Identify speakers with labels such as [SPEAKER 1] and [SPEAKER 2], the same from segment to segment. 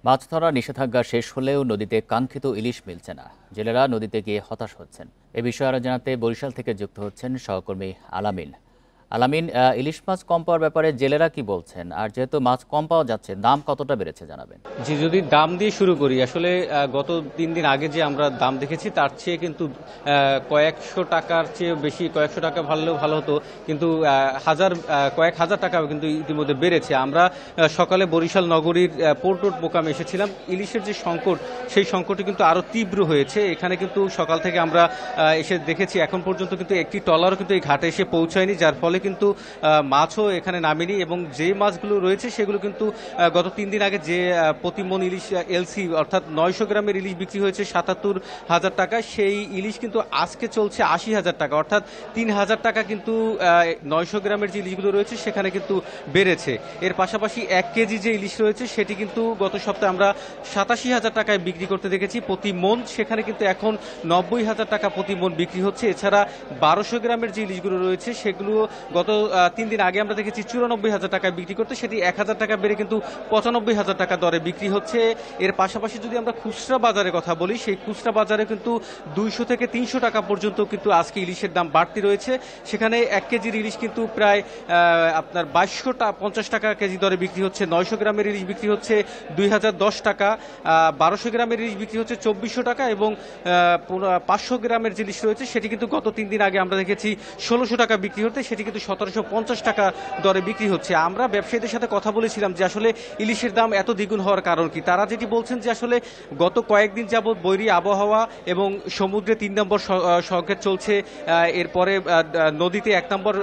[SPEAKER 1] মাছ ধরার নিষেধাজ্ঞা শেষ হলেও নদীতে কাঙ্ক্ষিত ইলিশ মিলছে না। জেলেরা নদীতে গিয়ে হতাশ হচ্ছেন। এ বিষয়ে আরও জানাতে বরিশাল থেকে যুক্ত হচ্ছেন সহকর্মী আলামিন। আলামিন, ইলিশ মাছ কম পাওয়ার ব্যাপারে জেলেরা কি বলছেন, আর যেহেতু মাছ কম পাওয়া যাচ্ছে, দাম কতটা বেড়েছে জানাবেন।
[SPEAKER 2] জি, যদি দাম দিয়ে শুরু করি, আসলে গত 3 দিন আগে যে আমরা দাম দেখেছি তার চেয়ে কিন্তু কয়েকশো টাকার চেয়ে বেশি, কয়েকশো টাকা ভালো হতো, কিন্তু কয়েক হাজার টাকা কিন্তু ইতিমধ্যে বেড়েছে। আমরা সকালে বরিশাল নগরীর পোর্ট রোড মোকামে এসেছিলাম। ইলিশের যে সংকট, সেই সংকটটি কিন্তু আরো তীব্র হয়েছে। এখানে কিন্তু সকাল থেকে আমরা এসে দেখেছি এখন পর্যন্ত কিন্তু একটি ট্রলারও কিন্তু এই ঘাটে এসে পৌঁছায়নি, যার ফলে কিন্তু মাছও এখানে নামেনি। এবং যে মাছগুলো রয়েছে সেগুলো কিন্তু গত 3 দিন আগে যে প্রতিমন ইলিশ এলসি অর্থাৎ 900 গ্রামের ইলিশ বিক্রি হয়েছে 77,000 টাকা, সেই ইলিশ কিন্তু আজকে চলছে 80,000 টাকা, অর্থাৎ 3,000 টাকা কিন্তু 900 গ্রামের যে ইলিশগুলো রয়েছে সেখানে কিন্তু বেড়েছে। এর পাশাপাশি 1 কেজি যে ইলিশ রয়েছে সেটি কিন্তু গত সপ্তাহে আমরা 87,000 টাকায় বিক্রি করতে দেখেছি প্রতি মন, সেখানে কিন্তু এখন 90,000 টাকা প্রতি মন বিক্রি হচ্ছে। এছাড়া 1200 গ্রামের যে ইলিশগুলো রয়েছে সেগুলো গত 3 দিন আগে আমরা দেখেছি 94,000 টাকায় বিক্রি করতে, সেটি 1,000 টাকা বেড়ে কিন্তু 95,000 টাকা দরে বিক্রি হচ্ছে। এর পাশাপাশি যদি আমরা খুচরা বাজারের কথা বলি, সেই খুচরা বাজারে কিন্তু 200 থেকে 300 টাকা পর্যন্ত কিন্তু আজকে ইলিশের দাম বাড়তি রয়েছে। সেখানে 1 কেজির ইলিশ কিন্তু প্রায় আপনার 2250 টাকা কেজি দরে বিক্রি হচ্ছে। 900 গ্রামের ইলিশ বিক্রি হচ্ছে 2010 টাকা, 1200 গ্রামের ইলিশ বিক্রি হচ্ছে 2400 টাকা, এবং 500 গ্রামের যে ইলিশ রয়েছে সেটি কিন্তু গত 3 দিন আগে আমরা দেখেছি 1600 টাকা বিক্রি হতে, সেটি কিন্তু 1750 টাকা দরে বিক্রি হচ্ছে। আমরা ব্যবসায়ীদের সাথে কথা বলেছিলাম যে আসলে ইলিশের দাম এত দ্বিগুণ হওয়ার কারণ কি। তারা যেটি বলছেন যে আসলে গত কয়েকদিন যাবৎ বৈরী আবহাওয়া এবং সমুদ্রে 3 নম্বর সংকেত চলছে, এরপরে নদীতে 1 নম্বর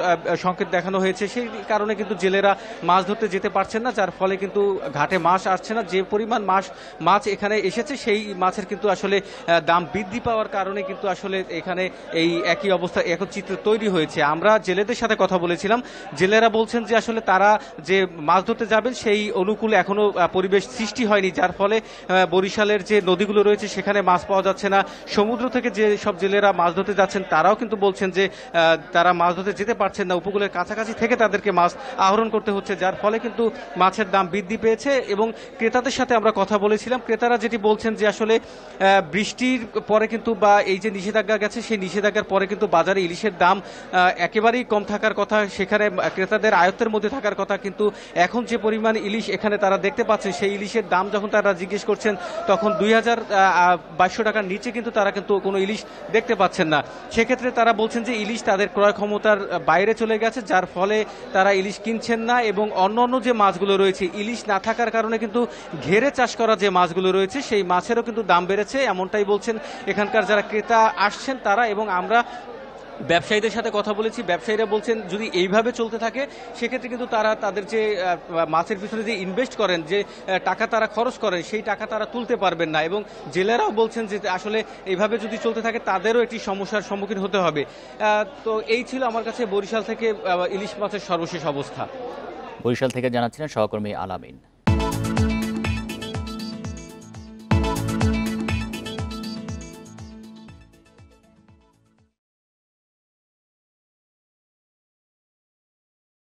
[SPEAKER 2] সংকেত দেখানো হয়েছে, সেই কারণে কিন্তু জেলেরা মাছ ধরতে যেতে পারছেন না, যার ফলে কিন্তু ঘাটে মাছ আসছে না। যে পরিমাণ মাছ এখানে এসেছে সেই মাছের কিন্তু আসলে দাম বৃদ্ধি পাওয়ার কারণে কিন্তু আসলে এখানে এই একই অবস্থা, একই চিত্র তৈরি হয়েছে। আমরা জেলেদের সাথে কথা বলেছিলাম, জেলেরা বলছেন যে আসলে তারা যে মাছ ধরতে যাবেন সেই অনুকূল এখনো পরিবেশ সৃষ্টি হয়নি, যার ফলে বরিশালের যে নদীগুলো রয়েছে সেখানে মাছ পাওয়া যাচ্ছে না। সমুদ্র থেকে যে সব জেলেরা মাছ ধরতে যাচ্ছেন তারাও কিন্তু বলছেন যে তারা মাছ ধরতে যেতে পারছেন না, উপকূলের কাছাকাছি থেকে তাদেরকে মাছ আহরণ করতে হচ্ছে, যার ফলে কিন্তু মাছের দাম বৃদ্ধি পেয়েছে। এবং ক্রেতাদের সাথে আমরা কথা বলেছিলাম, ক্রেতারা যেটি বলছেন যে আসলে বৃষ্টির পরে কিন্তু বা এই যে নিষেধাজ্ঞা গেছে সেই নিষেধাজ্ঞার পরে কিন্তু বাজারে ইলিশের দাম একেবারেই কম থাকার কথা, সেখানে ক্রেতাদের আয়ত্তের মধ্যে থাকার কথা, কিন্তু এখন যে পরিমাণ ইলিশ এখানে তারা দেখতে পাচ্ছেন সেই ইলিশের দাম যখন তারা জিজ্ঞেস করছেন তখন 2,200 টাকার নিচে কিন্তু তারা কিন্তু কোনো ইলিশ দেখতে পাচ্ছেন না। সেক্ষেত্রে তারা বলছেন যে ইলিশ তাদের ক্রয় ক্ষমতার বাইরে চলে গেছে, যার ফলে তারা ইলিশ কিনছেন না। এবং অন্যান্য যে মাছগুলো রয়েছে, ইলিশ না থাকার কারণে কিন্তু ঘেরে চাষ করা যে মাছগুলো রয়েছে সেই মাছেরও কিন্তু দাম বেড়েছে, এমনটাই বলছেন এখানকার যারা ক্রেতা আসছেন তারা। এবং আমরা ব্যবসায়ীদের সাথে কথা বলেছি, ব্যবসায়ীরা বলছেন যদি এইভাবে চলতে থাকে সেক্ষেত্রে কিন্তু তারা তাদের যে মাছের পিছনে যে ইনভেস্ট করেন, যে টাকা তারা খরচ করেন, সেই টাকা তারা তুলতে পারবেন না। এবং জেলেরাও বলছেন যে আসলে এইভাবে যদি চলতে থাকে তাদেরও একটি সমস্যার সম্মুখীন হতে হবে। তো এই ছিল আমার কাছে বরিশাল থেকে ইলিশ মাছের সর্বশেষ অবস্থা।
[SPEAKER 1] বরিশাল থেকে জানাচ্ছিলেন সহকর্মী আলামিন।